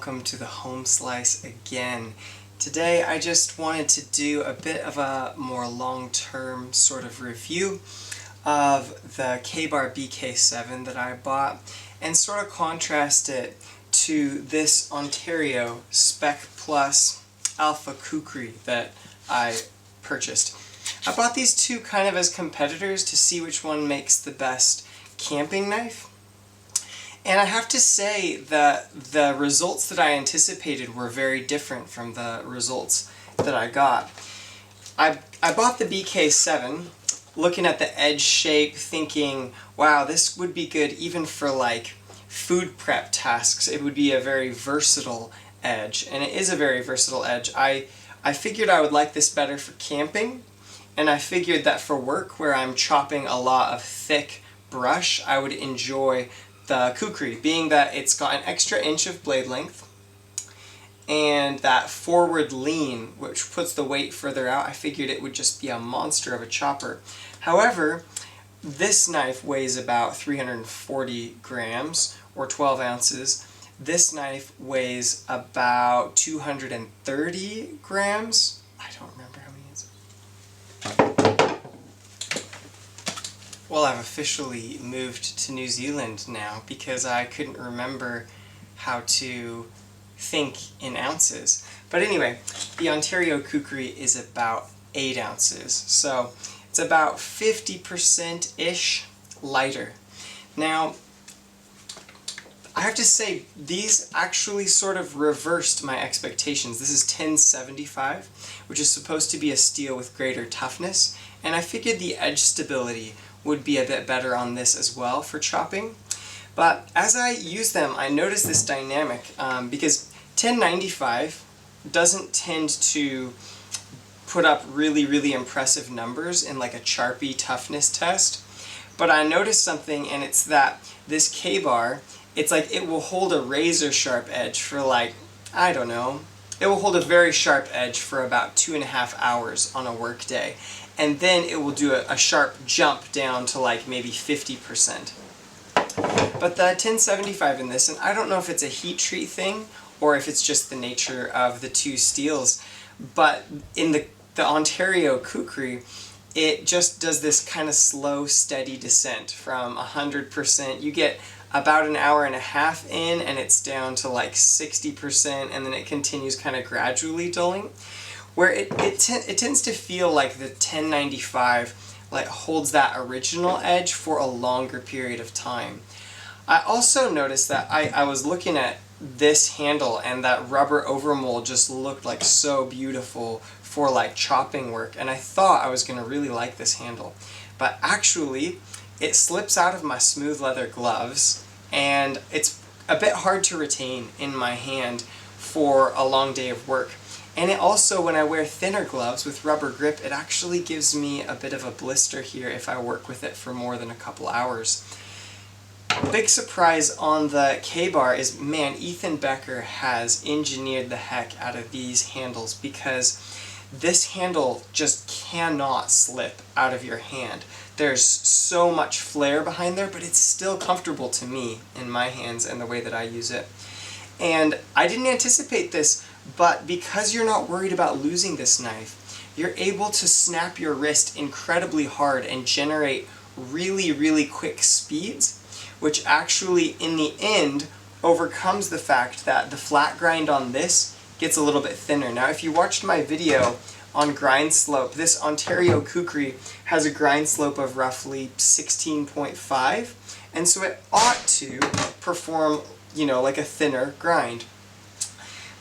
welcome to the Home Slice again. Today I just wanted to do a bit of a more long-term sort of review of the KaBar BK7 that I bought and sort of contrast it to this Ontario Spec Plus Alpha Kukri that I purchased. I bought these two kind of as competitors to see which one makes the best camping knife. And I have to say that the results that I anticipated were very different from the results that I got. I bought the BK7 looking at the edge shape thinking, wow, this would be good even for like food prep tasks. It would be a very versatile edge, and it is a very versatile edge. I figured I would like this better for camping, and I figured that for work where I'm chopping a lot of thick brush, I would enjoy the Kukri, being that it's got an extra inch of blade length and that forward lean, which puts the weight further out. I figured it would just be a monster of a chopper. However, this knife weighs about 340 grams or 12 ounces. This knife weighs about 230 grams. I don't remember how many it is. Well, I've officially moved to New Zealand now because I couldn't remember how to think in ounces. But anyway, the Ontario Kukri is about 8 ounces, so it's about 50%-ish lighter. Now, I have to say, these actually sort of reversed my expectations. This is 1075, which is supposed to be a steel with greater toughness, and I figured the edge stability would be a bit better on this as well for chopping. But as I use them, I noticed this dynamic because 1095 doesn't tend to put up really impressive numbers in like a Sharpie toughness test. But I noticed something, and it's that this KaBar, it's like it will hold a razor sharp edge for like, I don't know, it will hold a very sharp edge for about 2.5 hours on a work day. And then it will do a sharp jump down to like maybe 50%. But the 1075 in this, and I don't know if it's a heat treat thing or if it's just the nature of the two steels, but in the Ontario Kukri, it just does this kind of slow, steady descent from 100%. You get about an hour and a half in, and it's down to like 60%, and then it continues kind of gradually dulling. Where it tends to feel like the 1095 like holds that original edge for a longer period of time. I also noticed that I was looking at this handle, and that rubber overmold just looked like so beautiful for like chopping work, and I thought I was going to really like this handle. But actually, it slips out of my smooth leather gloves, and it's a bit hard to retain in my hand for a long day of work. And it also, when I wear thinner gloves with rubber grip, it actually gives me a bit of a blister here if I work with it for more than a couple hours. Big surprise on the KaBar is, man, Becker has engineered the heck out of these handles, because this handle just cannot slip out of your hand. There's so much flair behind there, but it's still comfortable to me in my hands and the way that I use it. And I didn't anticipate this, but because you're not worried about losing this knife, you're able to snap your wrist incredibly hard and generate really quick speeds, which actually in the end overcomes the fact that the flat grind on this gets a little bit thinner. Now, if you watched my video on grind slope, this Ontario Kukri has a grind slope of roughly 16.5, and so it ought to perform, you know, like a thinner grind.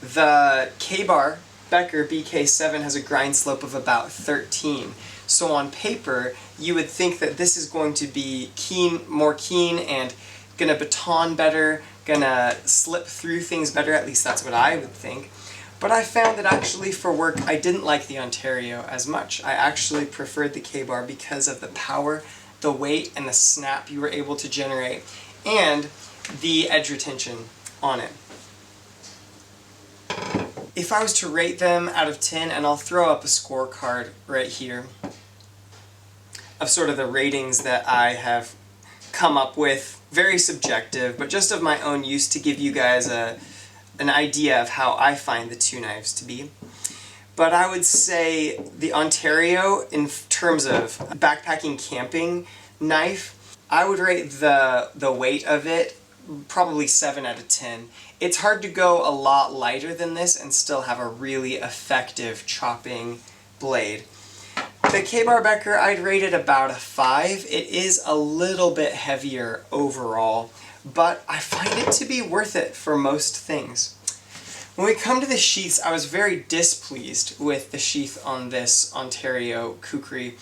The KaBar Becker BK7 has a grind slope of about 13. So on paper, you would think that this is going to be more keen and gonna baton better, gonna slip through things better, at least that's what I would think. But I found that actually for work, I didn't like the Ontario as much. I actually preferred the KaBar because of the power, the weight, and the snap you were able to generate, and the edge retention on it. If I was to rate them out of 10, and I'll throw up a scorecard right here of sort of the ratings that I have come up with, very subjective, but just of my own use to give you guys a an idea of how I find the two knives to be. But I would say the Ontario, in terms of backpacking camping knife, I would rate the weight of it probably 7 out of 10. It's hard to go a lot lighter than this and still have a really effective chopping blade. The KaBar Becker, I'd rate it about a 5. It is a little bit heavier overall, but I find it to be worth it for most things. When we come to the sheaths, I was very displeased with the sheath on this Ontario Kukri,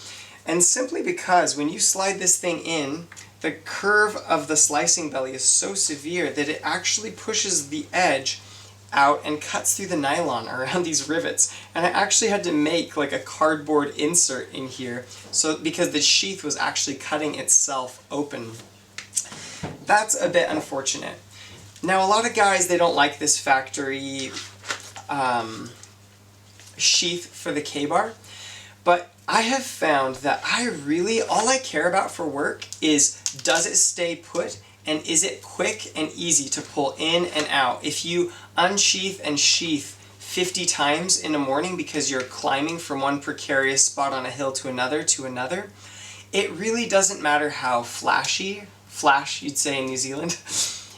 and simply because when you slide this thing in, the curve of the slicing belly is so severe that it actually pushes the edge out and cuts through the nylon around these rivets. And I actually had to make like a cardboard insert in here because the sheath was actually cutting itself open. That's a bit unfortunate. Now a lot of guys, they don't like this factory sheath for the KaBar, but I have found that all I care about for work is, does it stay put, and is it quick and easy to pull in and out? If you unsheath and sheath 50 times in a morning because you're climbing from one precarious spot on a hill to another, it really doesn't matter how flash you'd say in New Zealand,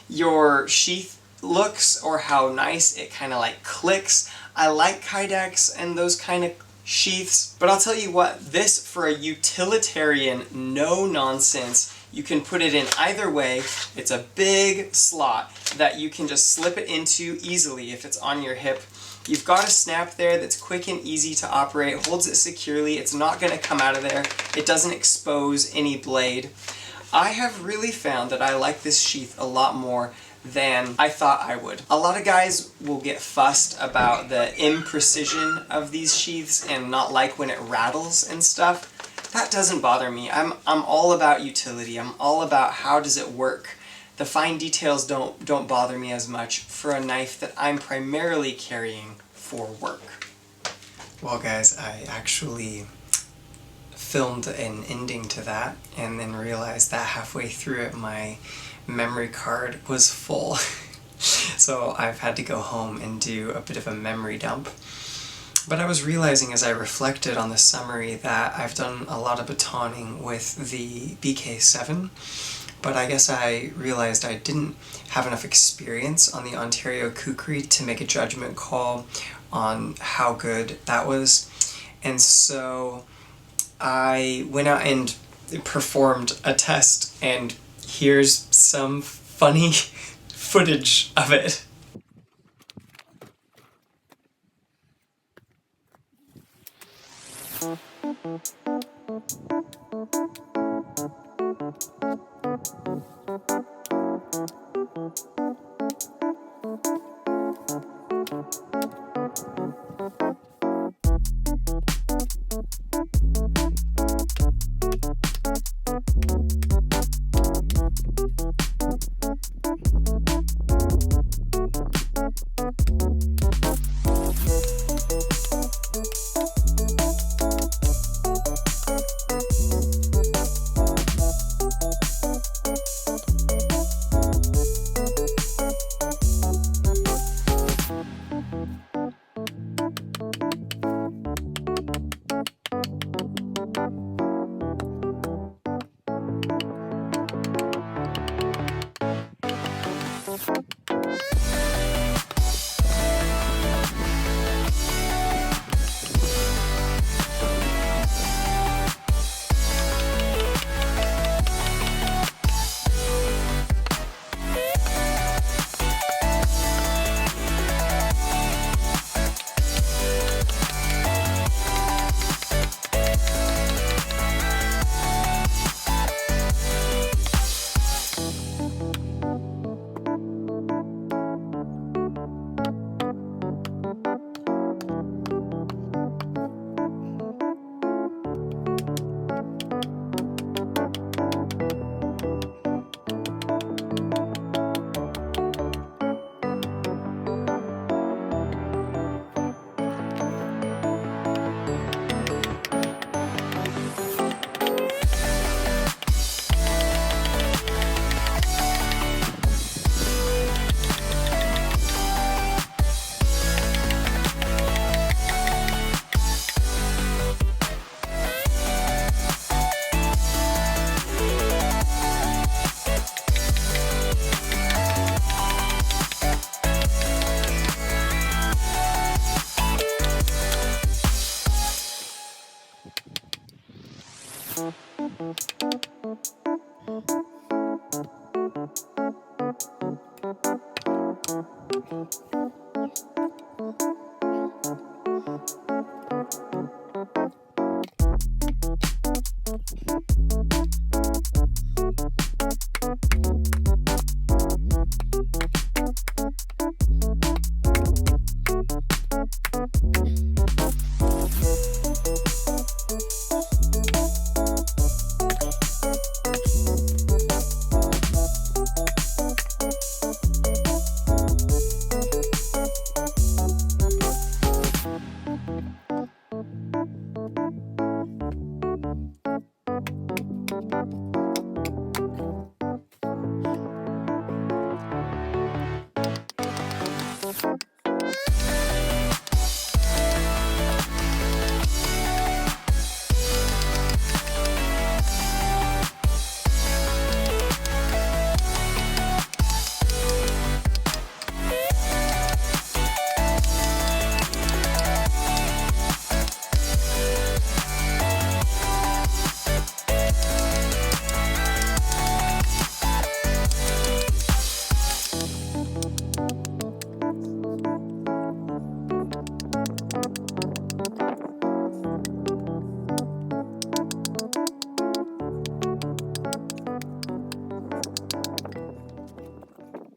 your sheath looks or how nice it kind of like clicks. I like Kydex and those kind of sheaths, but I'll tell you what, this for a utilitarian, no nonsense, you can put it in either way. It's a big slot that you can just slip it into easily if it's on your hip. You've got a snap there that's quick and easy to operate, holds it securely, it's not going to come out of there, it doesn't expose any blade. I have really found that I like this sheath a lot more than I thought I would. A lot of guys will get fussed about the imprecision of these sheaths and not like when it rattles and stuff. That doesn't bother me. I'm all about utility. I'm all about how does it work. The fine details don't bother me as much for a knife that I'm primarily carrying for work. Well guys, I actually filmed an ending to that and then realized that halfway through it my memory card was full. So I've had to go home and do a bit of a memory dump. But I was realizing as I reflected on the summary that I've done a lot of batoning with the BK7, but I guess I realized I didn't have enough experience on the Ontario Kukri to make a judgment call on how good that was. And so I went out and performed a test, and here's some funny footage of it.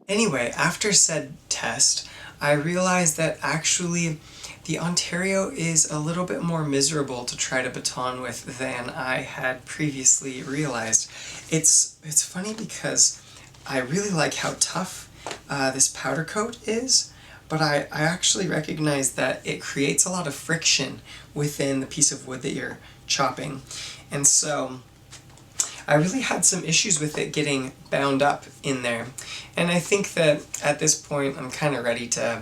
Anyway, after said test, I realized that actually the Ontario is a little bit more miserable to try to baton with than I had previously realized. It's funny because I really like how tough this powder coat is, but I actually recognize that it creates a lot of friction within the piece of wood that you're chopping. And so I really had some issues with it getting bound up in there. And I think that at this point I'm kind of ready to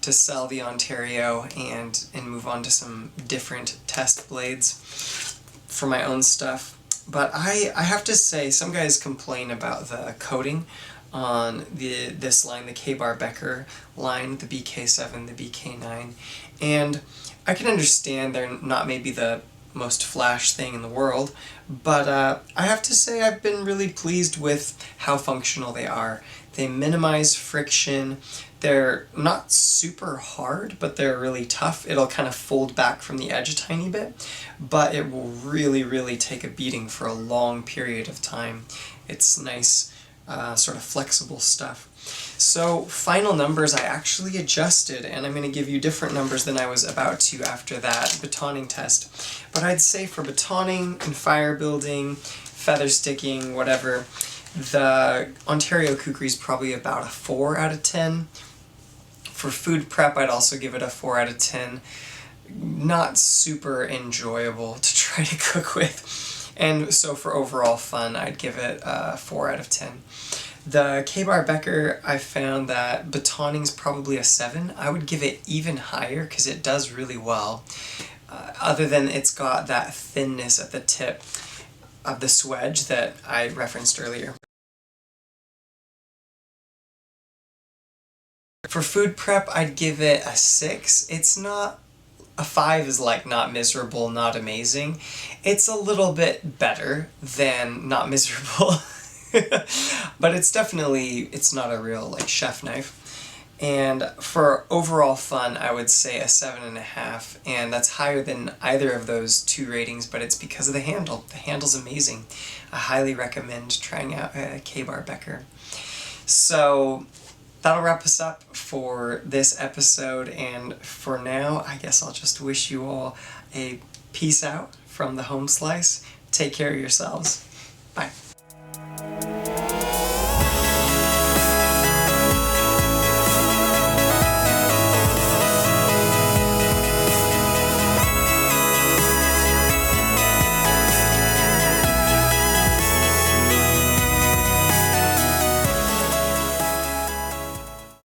sell the Ontario and move on to some different test blades for my own stuff. But I have to say, some guys complain about the coating on this line, the KaBar Becker line, the BK7, the BK9, and I can understand they're not maybe the most flash thing in the world, but I have to say I've been really pleased with how functional they are. They minimize friction, they're not super hard, but they're really tough. It'll kind of fold back from the edge a tiny bit, but it will really take a beating for a long period of time. It's nice, sort of flexible stuff. So final numbers I actually adjusted, and I'm going to give you different numbers than I was about to after that batoning test. But I'd say for batoning and fire building, feather sticking, whatever, the Ontario Kukri is probably about a 4 out of 10. For food prep, I'd also give it a 4 out of 10. Not super enjoyable to try to cook with. And so for overall fun, I'd give it a 4 out of 10. The KaBar Becker, I found that batoning's probably a 7. I would give it even higher because it does really well. Other than it's got that thinness at the tip of the swedge that I referenced earlier. For food prep, I'd give it a 6. It's not... A 5 is like not miserable, not amazing. It's a little bit better than not miserable. But it's definitely, it's not a real like chef knife. And for overall fun, I would say a 7.5, and that's higher than either of those two ratings, but it's because of the handle. The handle's amazing. I highly recommend trying out a KaBar Becker. So that'll wrap us up for this episode, and for now, I guess I'll just wish you all a peace out from the home slice. Take care of yourselves. Bye.